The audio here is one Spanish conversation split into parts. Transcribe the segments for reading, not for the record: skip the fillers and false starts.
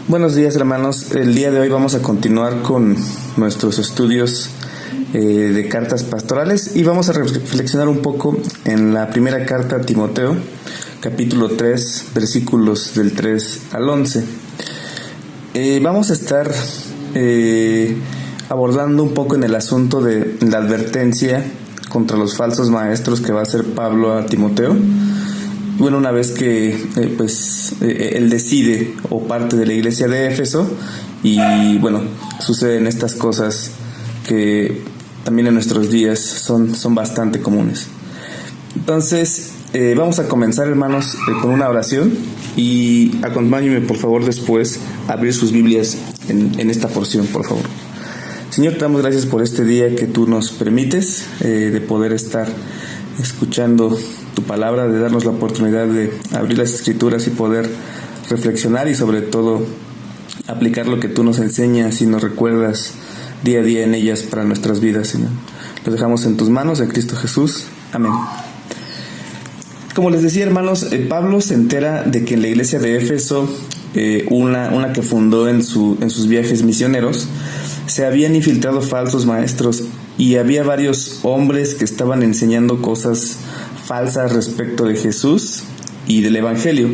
Buenos días, hermanos. El día de hoy vamos a continuar con nuestros estudios de cartas pastorales y vamos a reflexionar un poco en la primera carta a Timoteo, capítulo 3, versículos del 3 al 11. Vamos a estar abordando un poco en el asunto de la advertencia contra los falsos maestros que va a hacer Pablo a Timoteo. Bueno, una vez que él decide o parte de la iglesia de Éfeso y bueno, suceden estas cosas que también en nuestros días son bastante comunes. Entonces, vamos a comenzar, hermanos, con una oración y acompáñenme por favor después a abrir sus Biblias en esta porción, por favor. Señor, te damos gracias por este día que tú nos permites de poder estar escuchando tu palabra, de darnos la oportunidad de abrir las escrituras y poder reflexionar y sobre todo aplicar lo que tú nos enseñas y nos recuerdas día a día en ellas para nuestras vidas, Señor. Lo dejamos en tus manos, en Cristo Jesús. Amén. Como les decía, hermanos, Pablo se entera de que en la iglesia de Éfeso, una que fundó en sus viajes misioneros, se habían infiltrado falsos maestros y había varios hombres que estaban enseñando cosas falsas respecto de Jesús y del Evangelio.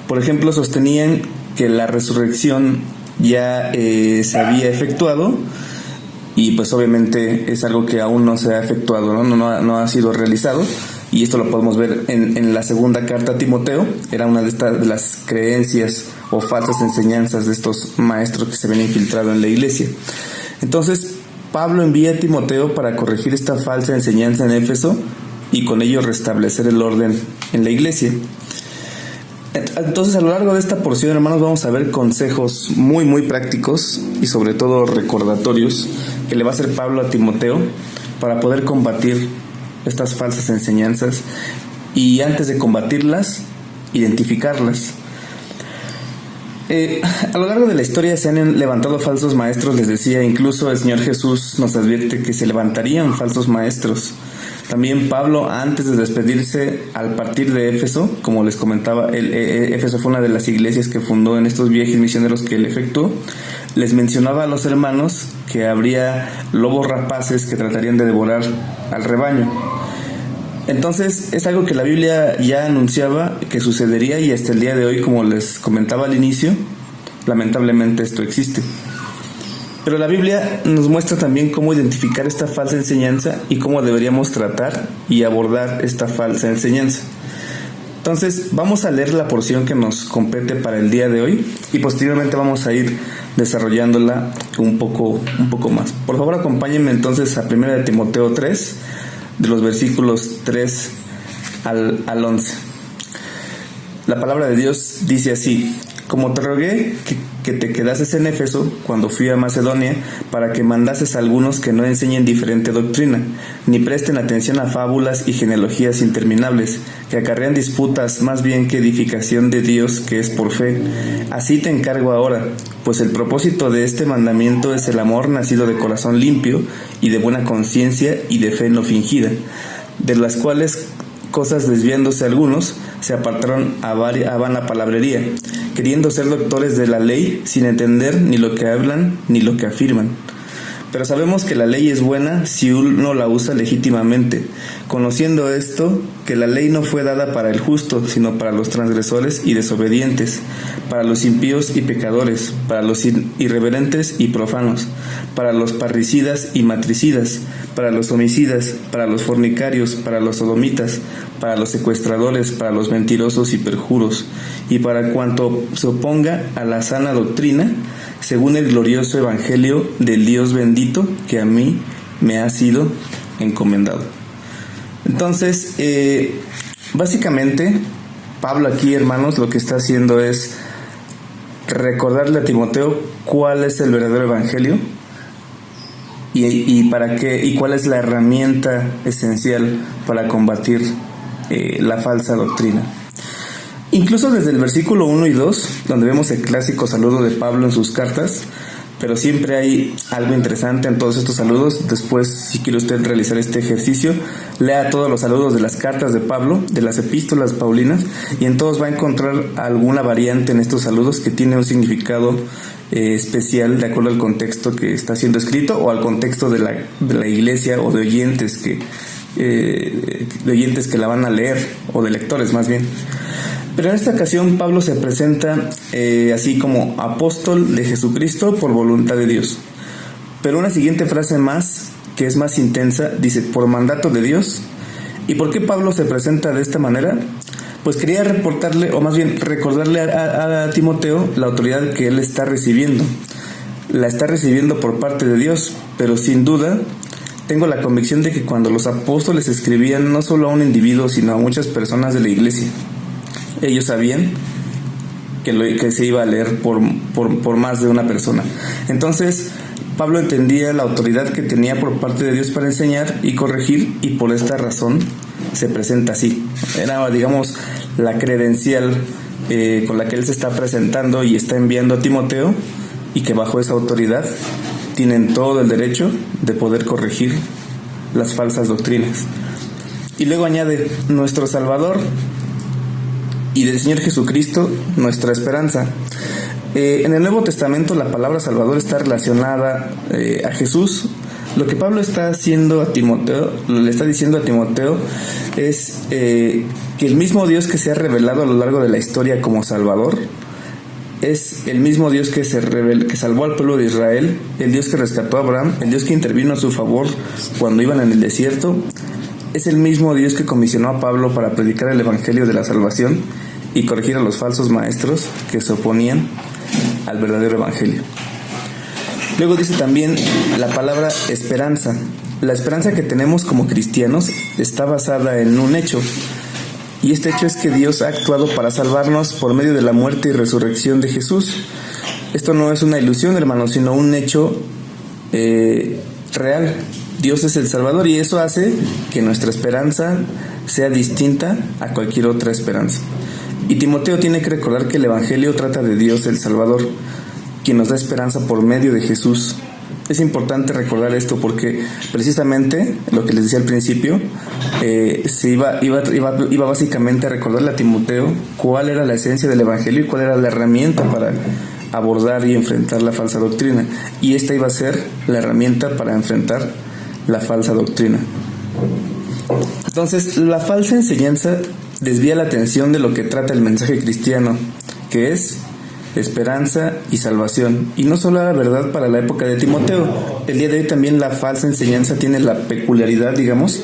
Por ejemplo, sostenían que la resurrección ya se había efectuado y pues obviamente es algo que aún no se ha efectuado, no ha sido realizado, y esto lo podemos ver en la segunda carta a Timoteo. Era una de las creencias o falsas enseñanzas de estos maestros que se habían infiltrado en la iglesia. Entonces Pablo envía a Timoteo para corregir esta falsa enseñanza en Éfeso y con ello restablecer el orden en la iglesia. Entonces, a lo largo de esta porción, hermanos, vamos a ver consejos muy muy prácticos y sobre todo recordatorios que le va a hacer Pablo a Timoteo para poder combatir estas falsas enseñanzas y, antes de combatirlas, identificarlas. A lo largo de la historia se han levantado falsos maestros, les decía. Incluso el Señor Jesús nos advierte que se levantarían falsos maestros. También Pablo, antes de despedirse al partir de Éfeso, como les comentaba, Éfeso fue una de las iglesias que fundó en estos viajes misioneros que él efectuó, les mencionaba a los hermanos que habría lobos rapaces que tratarían de devorar al rebaño. Entonces es algo que la Biblia ya anunciaba que sucedería, y hasta el día de hoy, como les comentaba al inicio, lamentablemente esto existe. Pero la Biblia nos muestra también cómo identificar esta falsa enseñanza y cómo deberíamos tratar y abordar esta falsa enseñanza. Entonces vamos a leer la porción que nos compete para el día de hoy y posteriormente vamos a ir desarrollándola un poco más. Por favor, acompáñenme entonces a 1 Timoteo 3, de los versículos 3 al 11. La palabra de Dios dice así: como te rogué que te quedases en Éfeso cuando fui a Macedonia, para que mandases a algunos que no enseñen diferente doctrina, ni presten atención a fábulas y genealogías interminables, que acarrean disputas más bien que edificación de Dios, que es por fe. Así te encargo ahora, pues el propósito de este mandamiento es el amor nacido de corazón limpio y de buena conciencia y de fe no fingida, de las cuales cosas desviándose algunos se apartaron a vana palabrería, queriendo ser doctores de la ley sin entender ni lo que hablan ni lo que afirman. Pero sabemos que la ley es buena si uno la usa legítimamente, conociendo esto, que la ley no fue dada para el justo, sino para los transgresores y desobedientes, para los impíos y pecadores, para los irreverentes y profanos, para los parricidas y matricidas, para los homicidas, para los fornicarios, para los sodomitas, para los secuestradores, para los mentirosos y perjuros, y para cuanto se oponga a la sana doctrina, según el glorioso evangelio del Dios bendito que a mí me ha sido encomendado. Entonces, básicamente, Pablo aquí, hermanos, lo que está haciendo es recordarle a Timoteo cuál es el verdadero evangelio y para qué, y cuál es la herramienta esencial para combatir la falsa doctrina. Incluso desde el versículo 1 y 2, donde vemos el clásico saludo de Pablo en sus cartas, pero siempre hay algo interesante en todos estos saludos. Después, si quiere usted realizar este ejercicio, lea todos los saludos de las cartas de Pablo, de las epístolas paulinas, y en todos va a encontrar alguna variante en estos saludos que tiene un significado especial de acuerdo al contexto que está siendo escrito o al contexto de la iglesia o de oyentes que la van a leer, o de lectores más bien. Pero en esta ocasión Pablo se presenta así como apóstol de Jesucristo por voluntad de Dios. Pero una siguiente frase más, que es más intensa, dice por mandato de Dios. ¿Y por qué Pablo se presenta de esta manera? Pues quería reportarle, o más bien recordarle a Timoteo la autoridad que él está recibiendo. La está recibiendo por parte de Dios, pero sin duda tengo la convicción de que cuando los apóstoles escribían no solo a un individuo, sino a muchas personas de la iglesia, ellos sabían que se iba a leer por más de una persona. Entonces Pablo entendía la autoridad que tenía por parte de Dios para enseñar y corregir, y por esta razón se presenta así. Era, digamos, la credencial con la que él se está presentando y está enviando a Timoteo, y que bajo esa autoridad tienen todo el derecho de poder corregir las falsas doctrinas. Y luego añade, nuestro Salvador y del Señor Jesucristo, nuestra esperanza. En el Nuevo Testamento la palabra Salvador está relacionada a Jesús. Lo que Pablo está haciendo a Timoteo, le está diciendo a Timoteo, es que el mismo Dios que se ha revelado a lo largo de la historia como Salvador es el mismo Dios que salvó al pueblo de Israel, el Dios que rescató a Abraham, el Dios que intervino a su favor cuando iban en el desierto. Es el mismo Dios que comisionó a Pablo para predicar el evangelio de la salvación y corregir a los falsos maestros que se oponían al verdadero evangelio. Luego dice también la palabra esperanza. La esperanza que tenemos como cristianos está basada en un hecho, y este hecho es que Dios ha actuado para salvarnos por medio de la muerte y resurrección de Jesús. Esto no es una ilusión, hermanos, sino un hecho real. Dios es el Salvador, y eso hace que nuestra esperanza sea distinta a cualquier otra esperanza. Y Timoteo tiene que recordar que el Evangelio trata de Dios el Salvador, quien nos da esperanza por medio de Jesús. Es importante recordar esto porque precisamente lo que les decía al principio, se iba básicamente a recordarle a Timoteo cuál era la esencia del Evangelio y cuál era la herramienta para abordar y enfrentar la falsa doctrina. Y esta iba a ser la herramienta para enfrentar la falsa doctrina. Entonces, la falsa enseñanza desvía la atención de lo que trata el mensaje cristiano, que es esperanza y salvación. Y no solo era verdad para la época de Timoteo. El día de hoy también la falsa enseñanza tiene la peculiaridad, digamos,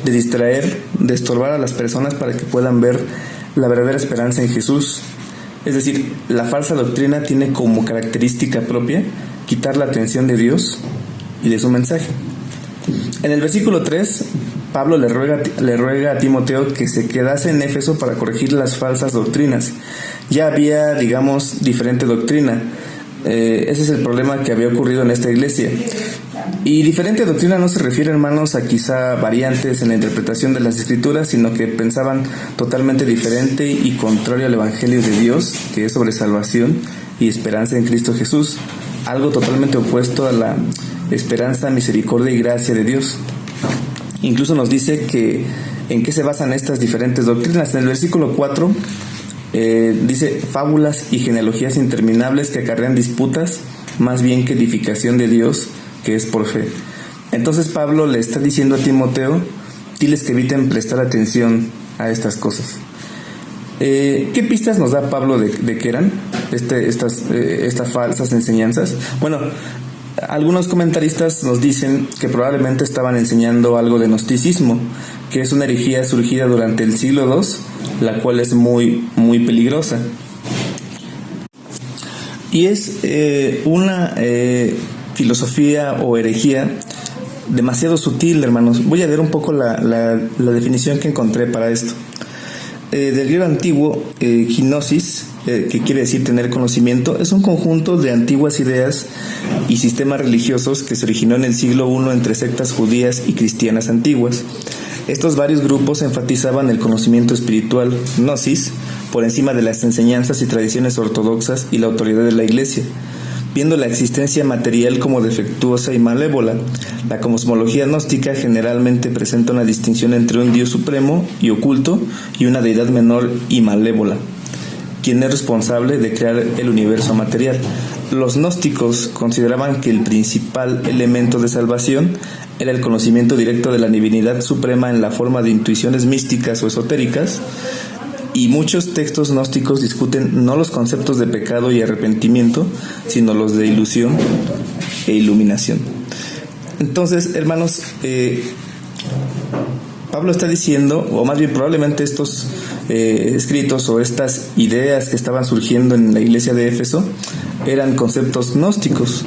de distraer, de estorbar a las personas para que puedan ver la verdadera esperanza en Jesús. Es decir, la falsa doctrina tiene como característica propia quitar la atención de Dios y de su mensaje. En el versículo 3, Pablo le ruega a Timoteo que se quedase en Éfeso para corregir las falsas doctrinas. Ya había, digamos, diferente doctrina. Ese es el problema que había ocurrido en esta iglesia. Y diferente doctrina no se refiere, hermanos, a quizá variantes en la interpretación de las Escrituras, sino que pensaban totalmente diferente y contrario al Evangelio de Dios, que es sobre salvación y esperanza en Cristo Jesús. Algo totalmente opuesto a la esperanza, misericordia y gracia de Dios. Incluso nos dice que en qué se basan estas diferentes doctrinas. En el versículo 4 dice fábulas y genealogías interminables que acarrean disputas más bien que edificación de Dios, que es por fe. Entonces Pablo le está diciendo a Timoteo, diles que eviten prestar atención a estas cosas. ¿Qué pistas nos da Pablo de qué eran estas falsas enseñanzas? Bueno, algunos comentaristas nos dicen que probablemente estaban enseñando algo de gnosticismo, que es una herejía surgida durante el siglo II, la cual es muy, muy peligrosa. Y es una filosofía o herejía demasiado sutil, hermanos. Voy a ver un poco la definición que encontré para esto. Del griego antiguo, gnosis, que quiere decir tener conocimiento, es un conjunto de antiguas ideas y sistemas religiosos que se originó en el siglo I entre sectas judías y cristianas antiguas. Estos varios grupos enfatizaban el conocimiento espiritual, gnosis, por encima de las enseñanzas y tradiciones ortodoxas y la autoridad de la Iglesia. viendo la existencia material como defectuosa y malévola. La cosmología gnóstica generalmente presenta una distinción entre un Dios supremo y oculto y una deidad menor y malévola, quien es responsable de crear el universo material. Los gnósticos consideraban que el principal elemento de salvación era el conocimiento directo de la divinidad suprema en la forma de intuiciones místicas o esotéricas, y muchos textos gnósticos discuten no los conceptos de pecado y arrepentimiento, sino los de ilusión e iluminación. Entonces, hermanos, Pablo está diciendo, o más bien probablemente estos escritos o estas ideas que estaban surgiendo en la iglesia de Éfeso eran conceptos gnósticos.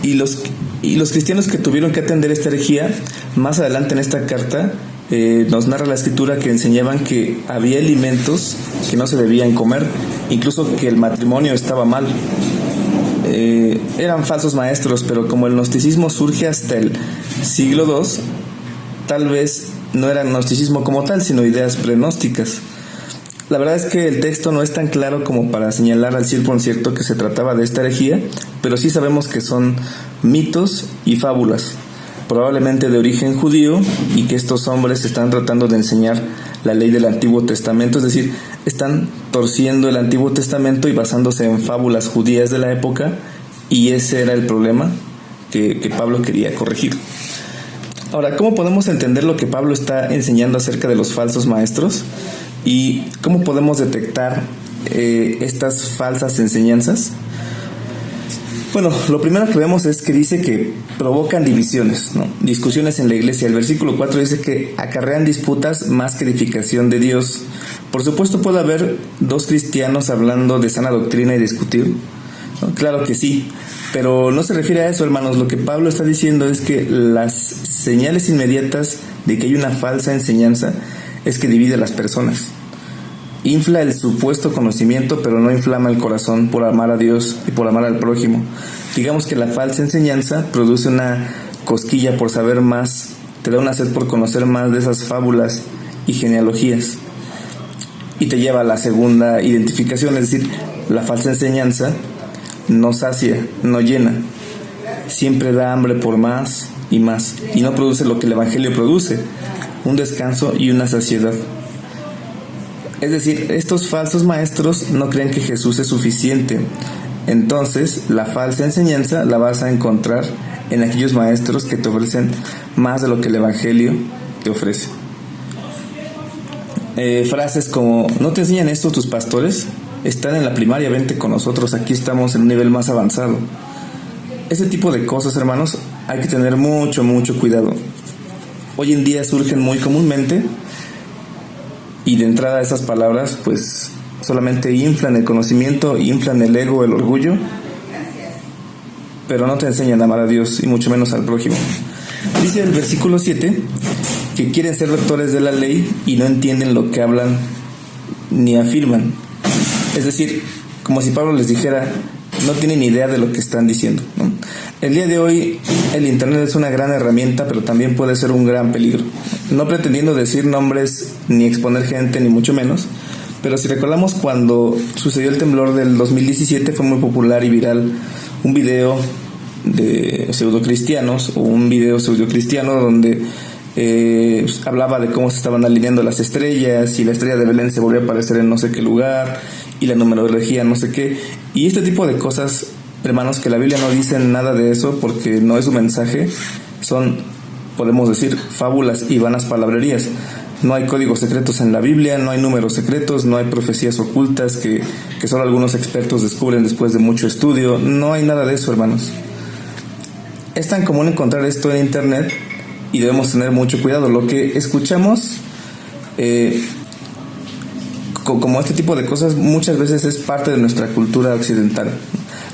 Y los cristianos que tuvieron que atender esta herejía, más adelante en esta carta, nos narra la escritura que enseñaban que había alimentos que no se debían comer, incluso que el matrimonio estaba mal. Eran falsos maestros, pero como el gnosticismo surge hasta el siglo II, tal vez no era gnosticismo como tal, sino ideas prenósticas. La verdad es que el texto no es tan claro como para señalar al 100% que se trataba de esta herejía, pero sí sabemos que son mitos y fábulas, probablemente de origen judío, y que estos hombres están tratando de enseñar la ley del Antiguo Testamento, es decir, están torciendo el Antiguo Testamento y basándose en fábulas judías de la época, y ese era el problema que Pablo quería corregir. Ahora, ¿cómo podemos entender lo que Pablo está enseñando acerca de los falsos maestros? ¿Y cómo podemos detectar estas falsas enseñanzas? Bueno, lo primero que vemos es que dice que provocan divisiones, ¿no? Discusiones en la iglesia. El versículo 4 dice que acarrean disputas más que edificación de Dios. Por supuesto puede haber dos cristianos hablando de sana doctrina y discutir, ¿no? Claro que sí, pero no se refiere a eso, hermanos. Lo que Pablo está diciendo es que las señales inmediatas de que hay una falsa enseñanza es que divide a las personas. Infla el supuesto conocimiento, pero no inflama el corazón por amar a Dios y por amar al prójimo. Digamos que la falsa enseñanza produce una cosquilla por saber más, te da una sed por conocer más de esas fábulas y genealogías, y te lleva a la segunda identificación, es decir, la falsa enseñanza no sacia, no llena, siempre da hambre por más y más, y no produce lo que el Evangelio produce, un descanso y una saciedad. Es decir, estos falsos maestros no creen que Jesús es suficiente. Entonces, la falsa enseñanza la vas a encontrar en aquellos maestros que te ofrecen más de lo que el Evangelio te ofrece. Frases como, ¿no te enseñan esto tus pastores? Están en la primaria, vente con nosotros, aquí estamos en un nivel más avanzado. Ese tipo de cosas, hermanos, hay que tener mucho cuidado. Hoy en día surgen muy comúnmente, y de entrada esas palabras pues solamente inflan el conocimiento, inflan el ego, el orgullo, pero no te enseñan a amar a Dios y mucho menos al prójimo. Dice el versículo 7 que quieren ser doctores de la ley y no entienden lo que hablan ni afirman. Es decir, como si Pablo les dijera, no tienen idea de lo que están diciendo, ¿no? El día de hoy el internet es una gran herramienta, pero también puede ser un gran peligro. No pretendiendo decir nombres ni exponer gente, ni mucho menos, pero si recordamos cuando sucedió el temblor del 2017, fue muy popular y viral un video de pseudocristianos, o un video pseudocristiano donde hablaba de cómo se estaban alineando las estrellas, y la estrella de Belén se volvió a aparecer en no sé qué lugar, y la numerología no sé qué, y este tipo de cosas, hermanos, que la Biblia no dice nada de eso porque no es su mensaje, son, podemos decir, fábulas y vanas palabrerías. No hay códigos secretos en la Biblia, no hay números secretos, no hay profecías ocultas que solo algunos expertos descubren después de mucho estudio. No hay nada de eso, hermanos. Es tan común encontrar esto en internet y debemos tener mucho cuidado. Lo que escuchamos como este tipo de cosas muchas veces es parte de nuestra cultura occidental.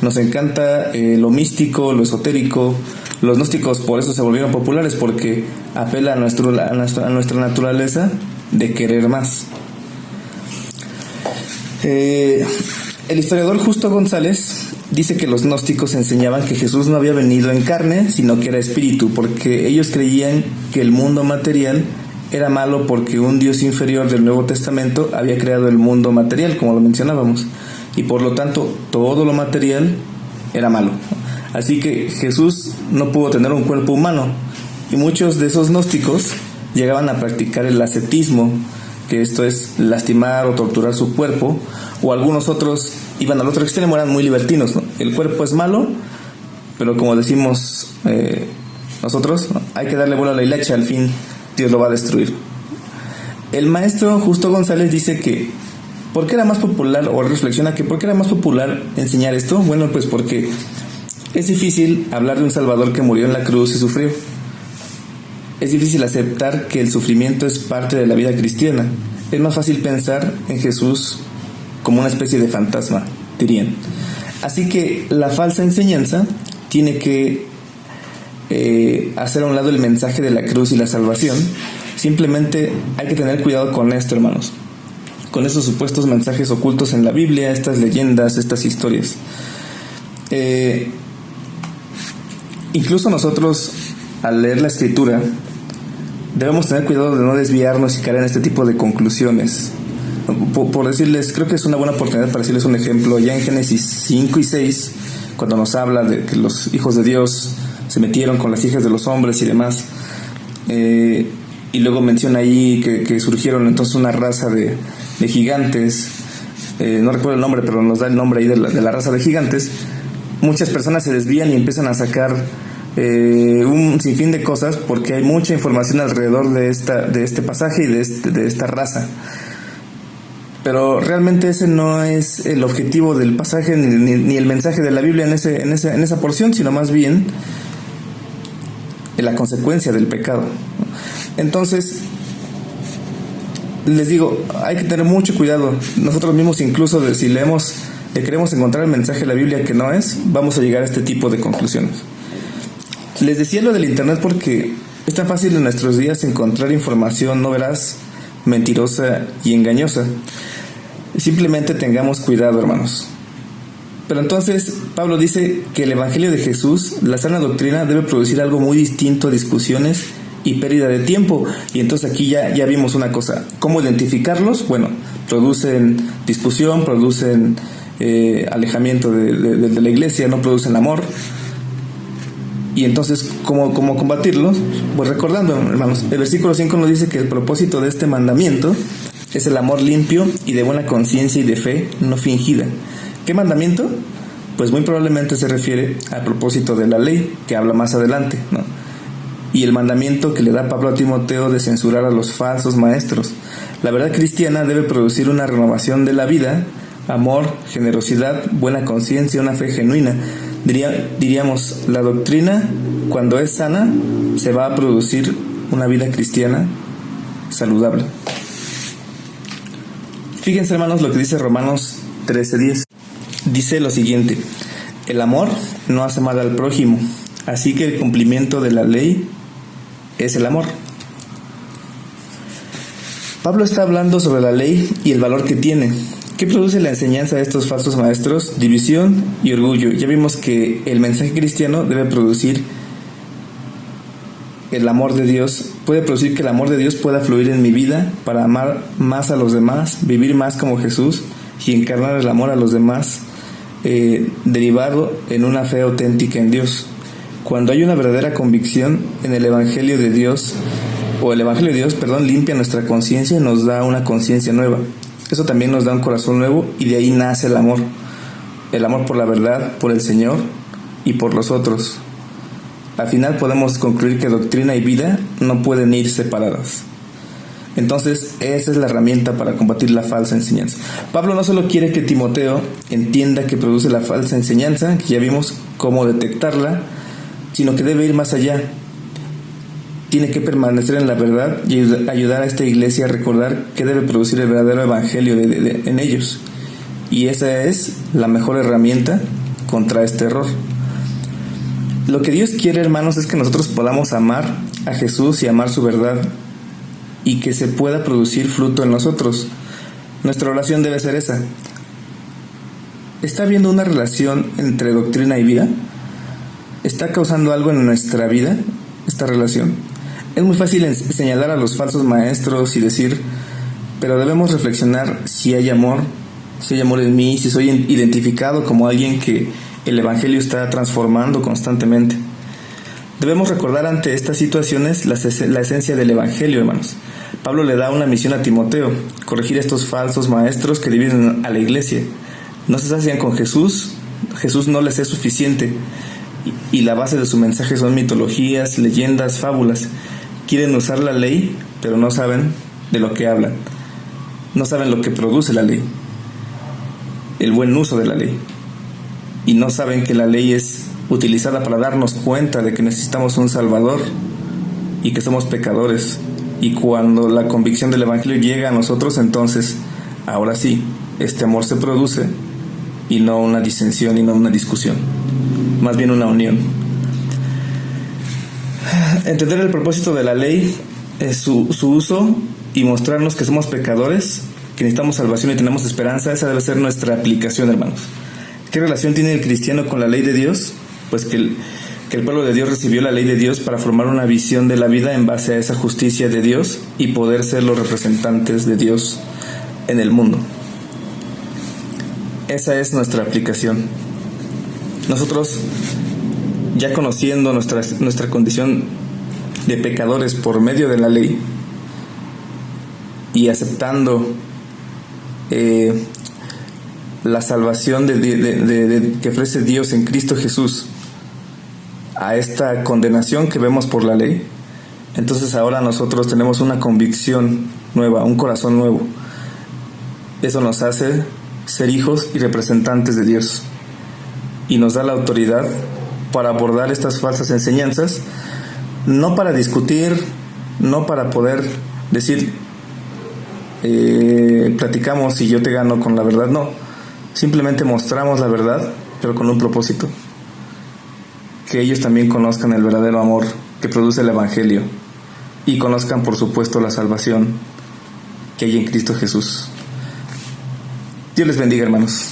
Nos encanta lo místico, lo esotérico. Los gnósticos por eso se volvieron populares, porque apela a nuestra naturaleza de querer más. El historiador Justo González dice que los gnósticos enseñaban que Jesús no había venido en carne, sino que era espíritu, porque ellos creían que el mundo material era malo porque un Dios inferior del Nuevo Testamento había creado el mundo material, como lo mencionábamos. y por lo tanto todo lo material era malo. Así que Jesús no pudo tener un cuerpo humano, y muchos de esos gnósticos llegaban a practicar el ascetismo, que esto es lastimar o torturar su cuerpo, o algunos otros iban al otro extremo, eran muy libertinos, ¿no? El cuerpo es malo, pero como decimos nosotros, ¿no?, hay que darle vuelo a la hilacha, al fin Dios lo va a destruir. El maestro Justo González dice que ¿por qué era más popular, o reflexiona que por qué era más popular enseñar esto? Bueno, pues porque es difícil hablar de un Salvador que murió en la cruz y sufrió. Es difícil aceptar que el sufrimiento es parte de la vida cristiana. Es más fácil pensar en Jesús como una especie de fantasma, dirían. Así que la falsa enseñanza tiene que hacer a un lado el mensaje de la cruz y la salvación. Simplemente hay que tener cuidado con esto, hermanos, con esos supuestos mensajes ocultos en la Biblia, estas leyendas, estas historias. Incluso nosotros, al leer la Escritura, debemos tener cuidado de no desviarnos y caer en este tipo de conclusiones. Por decirles, creo que es una buena oportunidad para decirles un ejemplo. Ya en Génesis 5 y 6, cuando nos habla de que los hijos de Dios se metieron con las hijas de los hombres y demás, y luego menciona ahí que surgieron entonces una raza de gigantes, no recuerdo el nombre, pero nos da el nombre ahí de la raza de gigantes. Muchas personas se desvían y empiezan a sacar un sinfín de cosas, porque hay mucha información alrededor de este pasaje y de esta raza. Pero realmente ese no es el objetivo del pasaje ni el mensaje de la Biblia en esa porción, sino más bien la consecuencia del pecado. Entonces, les digo, hay que tener mucho cuidado. Nosotros mismos, incluso si queremos encontrar el mensaje de la Biblia que no es, vamos a llegar a este tipo de conclusiones. Les decía lo del internet porque es tan fácil en nuestros días encontrar información no veraz, mentirosa y engañosa. Simplemente tengamos cuidado, hermanos. Pero entonces Pablo dice que el Evangelio de Jesús, la sana doctrina, debe producir algo muy distinto a discusiones y pérdida de tiempo. Y entonces aquí ya vimos una cosa. ¿Cómo identificarlos? Bueno, producen discusión, producen alejamiento de la iglesia, no producen amor. Y entonces, ¿cómo combatirlos? Pues recordando, hermanos, el versículo 5 nos dice que el propósito de este mandamiento es el amor limpio y de buena conciencia y de fe no fingida. ¿Qué mandamiento? Pues muy probablemente se refiere al propósito de la ley, que habla más adelante, ¿no? Y el mandamiento que le da Pablo a Timoteo de censurar a los falsos maestros. La verdad cristiana debe producir una renovación de la vida, amor, generosidad, buena conciencia, una fe genuina. Diríamos, la doctrina, cuando es sana, se va a producir una vida cristiana saludable. Fíjense, hermanos, lo que dice Romanos 13:10. Dice lo siguiente: el amor no hace mal al prójimo, así que el cumplimiento de la ley es el amor. Pablo está hablando sobre la ley y el valor que tiene. ¿Qué produce la enseñanza de estos falsos maestros? División y orgullo. Ya vimos que el mensaje cristiano debe producir el amor de Dios, puede producir que el amor de Dios pueda fluir en mi vida para amar más a los demás, vivir más como Jesús y encarnar el amor a los demás, derivado en una fe auténtica en Dios. Cuando hay una verdadera convicción en el Evangelio de Dios, limpia nuestra conciencia y nos da una conciencia nueva. Eso también nos da un corazón nuevo y de ahí nace el amor por la verdad, por el Señor y por los otros. Al final podemos concluir que doctrina y vida no pueden ir separadas. Entonces, esa es la herramienta para combatir la falsa enseñanza. Pablo no solo quiere que Timoteo entienda que produce la falsa enseñanza, que ya vimos cómo detectarla, sino que debe ir más allá. Tiene que permanecer en la verdad y ayudar a esta iglesia a recordar que debe producir el verdadero evangelio en ellos. Y esa es la mejor herramienta contra este error. Lo que Dios quiere, hermanos, es que nosotros podamos amar a Jesús y amar su verdad, y que se pueda producir fruto en nosotros. Nuestra oración debe ser esa. ¿Está habiendo una relación entre doctrina y vida? ¿Está causando algo en nuestra vida esta relación? Es muy fácil señalar a los falsos maestros y decir, pero debemos reflexionar si hay amor si hay amor en mí, si soy identificado como alguien que el Evangelio está transformando constantemente. Debemos recordar ante estas situaciones la esencia del Evangelio, hermanos. Pablo le da una misión a Timoteo: corregir a estos falsos maestros que dividen a la iglesia. No se sacian con Jesús, Jesús no les es suficiente, y la base de su mensaje son mitologías, leyendas, fábulas. Quieren usar la ley, pero no saben de lo que hablan. No saben lo que produce la ley, el buen uso de la ley. Y no saben que la ley es utilizada para darnos cuenta de que necesitamos un Salvador y que somos pecadores. Y cuando la convicción del Evangelio llega a nosotros, entonces, ahora sí, este amor se produce, y no una disensión y no una discusión, más bien una unión. Entender el propósito de la ley, su uso, y mostrarnos que somos pecadores, que necesitamos salvación y tenemos esperanza, esa debe ser nuestra aplicación, hermanos. ¿Qué relación tiene el cristiano con la ley de Dios? Pues que el pueblo de Dios recibió la ley de Dios para formar una visión de la vida en base a esa justicia de Dios y poder ser los representantes de Dios en el mundo. Esa es nuestra aplicación. Nosotros, ya conociendo nuestra condición de pecadores por medio de la ley y aceptando la salvación que ofrece Dios en Cristo Jesús a esta condenación que vemos por la ley, entonces ahora nosotros tenemos una convicción nueva, un corazón nuevo. Eso nos hace ser hijos y representantes de Dios, y nos da la autoridad para abordar estas falsas enseñanzas, no para discutir, no para poder decir platicamos y yo te gano con la verdad, no, simplemente mostramos la verdad, pero con un propósito: que ellos también conozcan el verdadero amor que produce el Evangelio y conozcan, por supuesto, la salvación que hay en Cristo Jesús. Dios les bendiga, hermanos.